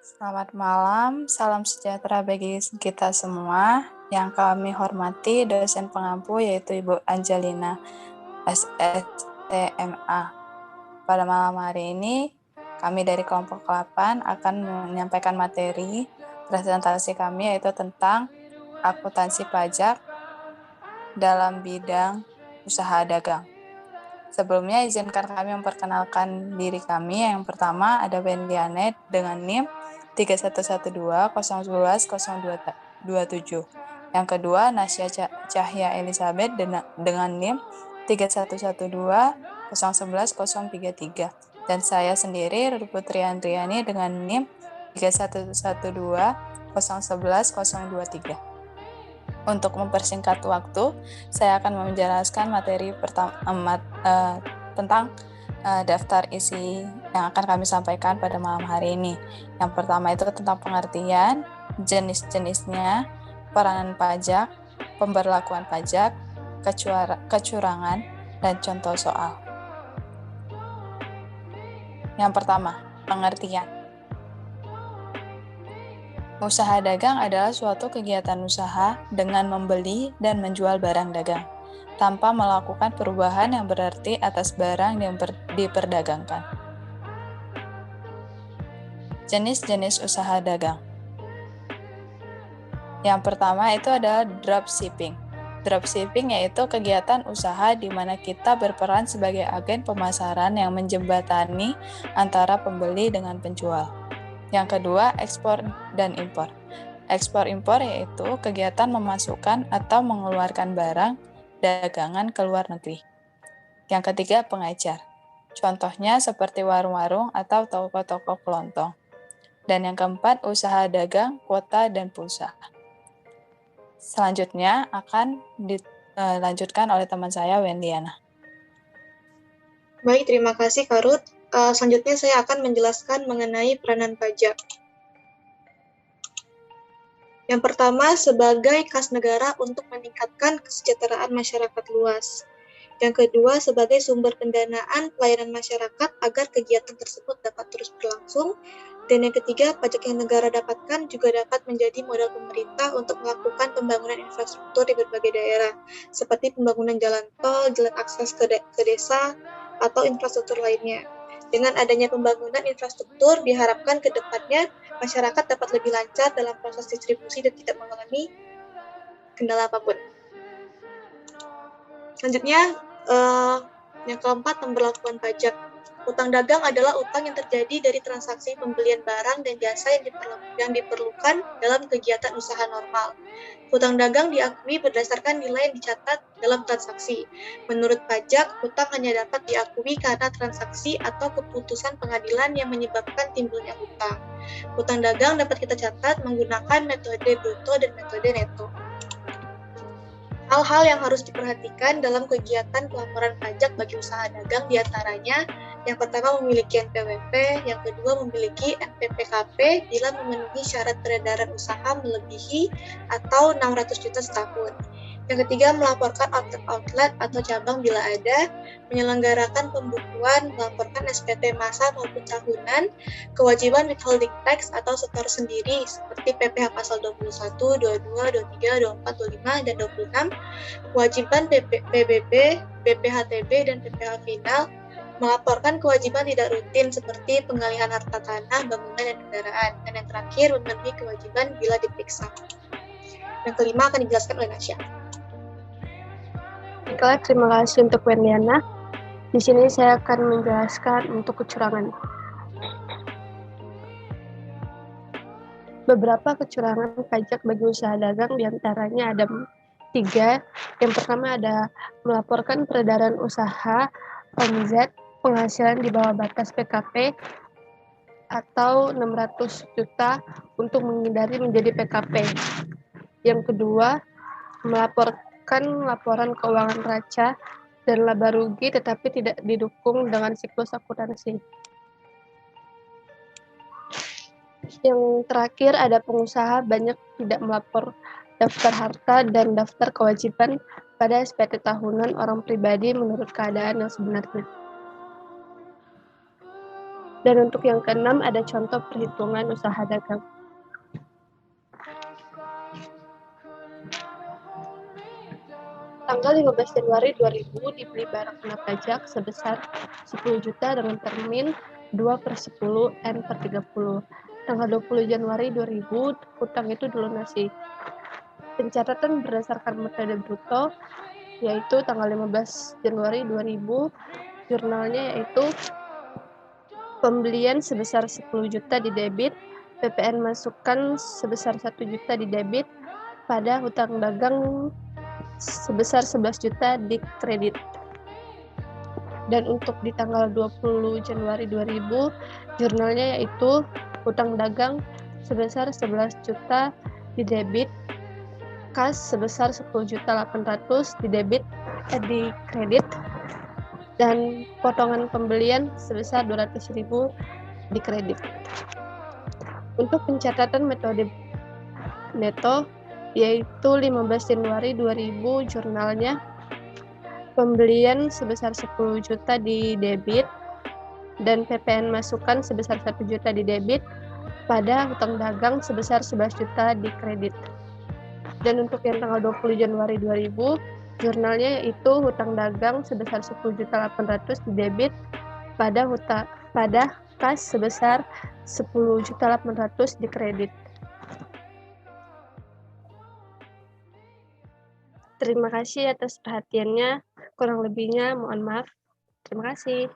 Selamat malam, salam sejahtera bagi kita semua. Yang kami hormati dosen pengampu yaitu Ibu Angelina SSTMA. Pada malam hari ini, kami dari kelompok 8 akan menyampaikan materi presentasi kami yaitu tentang akuntansi pajak dalam bidang usaha dagang. Sebelumnya izinkan kami memperkenalkan diri kami. Yang pertama ada Wendianet dengan NIM 3112-011-027. Yang kedua Nasya Cahya Elizabeth dengan NIM 3112-011-033. Dan saya sendiri Rudy Putri Andriani dengan NIM 3112-011-023. Untuk mempersingkat waktu, saya akan menjelaskan materi tentang daftar isi yang akan kami sampaikan pada malam hari ini. Yang pertama itu tentang pengertian, jenis-jenisnya, peranan pajak, pemberlakuan pajak, kecurangan, dan contoh soal. Yang pertama, pengertian. Usaha dagang adalah suatu kegiatan usaha dengan membeli dan menjual barang dagang, tanpa melakukan perubahan yang berarti atas barang yang diperdagangkan. Jenis-jenis usaha dagang. Yang pertama itu adalah dropshipping. Dropshipping yaitu kegiatan usaha di mana kita berperan sebagai agen pemasaran yang menjembatani antara pembeli dengan penjual. Yang kedua, ekspor dan impor. Ekspor-impor yaitu kegiatan memasukkan atau mengeluarkan barang dagangan ke luar negeri. Yang ketiga, pengecer. Contohnya seperti warung-warung atau toko-toko kelontong. Dan yang keempat, usaha dagang, kuota, dan pulsa. Selanjutnya akan dilanjutkan oleh teman saya, Wendiana. Baik, terima kasih Kak Ruth. Selanjutnya saya akan menjelaskan mengenai peranan pajak. Yang pertama, sebagai kas negara untuk meningkatkan kesejahteraan masyarakat luas. Yang kedua, sebagai sumber pendanaan pelayanan masyarakat agar kegiatan tersebut dapat terus berlangsung. Dan yang ketiga, pajak yang negara dapatkan juga dapat menjadi modal pemerintah untuk melakukan pembangunan infrastruktur di berbagai daerah, seperti pembangunan jalan tol, jalan akses ke desa, atau infrastruktur lainnya. Dengan adanya pembangunan infrastruktur, diharapkan ke depannya masyarakat dapat lebih lancar dalam proses distribusi dan tidak mengalami kendala apapun. Selanjutnya, yang keempat, pemberlakuan pajak. Utang dagang adalah utang yang terjadi dari transaksi pembelian barang dan jasa yang diperlukan dalam kegiatan usaha normal. Utang dagang diakui berdasarkan nilai yang dicatat dalam transaksi. Menurut pajak, utang hanya dapat diakui karena transaksi atau keputusan pengadilan yang menyebabkan timbulnya utang. Utang dagang dapat kita catat menggunakan metode bruto dan metode neto. Hal-hal yang harus diperhatikan dalam kegiatan pelaporan pajak bagi usaha dagang diantaranya yang pertama memiliki NPWP, yang kedua memiliki NPPKP bila memenuhi syarat peredaran usaha melebihi atau 600 juta setahun. Yang ketiga, melaporkan outlet atau cabang bila ada, menyelenggarakan pembukuan, melaporkan SPT masa maupun tahunan, kewajiban withholding tax atau setor sendiri seperti PPh pasal 21, 22, 23, 24, 25, dan 26, kewajiban PBB, BPHTB, dan PPh final, melaporkan kewajiban tidak rutin seperti pengalihan harta tanah, bangunan, dan kendaraan, dan yang terakhir memenuhi kewajiban bila diperiksa. Yang kelima akan dijelaskan oleh Nasya. Baiklah, terima kasih untuk Wendiana. Di sini saya akan menjelaskan untuk kecurangan. Beberapa kecurangan pajak bagi usaha dagang diantaranya ada 3. Yang pertama ada melaporkan peredaran usaha omzet penghasilan di bawah batas PKP atau 600 juta untuk menghindari menjadi PKP. Yang kedua, melaporkan laporan keuangan raca dan laba rugi tetapi tidak didukung dengan siklus akuntansi. Yang terakhir ada pengusaha banyak tidak melapor daftar harta dan daftar kewajiban pada SPT tahunan orang pribadi menurut keadaan yang sebenarnya. Dan untuk yang keenam ada contoh perhitungan usaha dagang. Tanggal 15 Januari 2000 dibeli barang kena pajak sebesar 10 juta dengan termin 2/10 N/30. Tanggal 20 Januari 2000 hutang itu dilunasi. Pencatatan berdasarkan metode bruto yaitu tanggal 15 Januari 2000 jurnalnya yaitu pembelian sebesar 10 juta di debit, PPN masukan sebesar 1 juta di debit, pada hutang dagang sebesar 11 juta di kredit. Dan untuk di tanggal 20 Januari 2000 jurnalnya yaitu hutang dagang sebesar 11 juta di debit, kas sebesar 10.800.000 di debit di kredit, dan potongan pembelian sebesar 200.000 di kredit. Untuk pencatatan metode neto yaitu 15 Januari 2000 jurnalnya pembelian sebesar 10 juta di debit dan PPN masukan sebesar 1 juta di debit, pada hutang dagang sebesar 11 juta di kredit. Dan untuk yang tanggal 20 Januari 2000 jurnalnya yaitu hutang dagang sebesar 10.800.000 di debit, pada kas sebesar 10.800.000 di kredit. Terima kasih atas perhatiannya, kurang lebihnya mohon maaf. Terima kasih.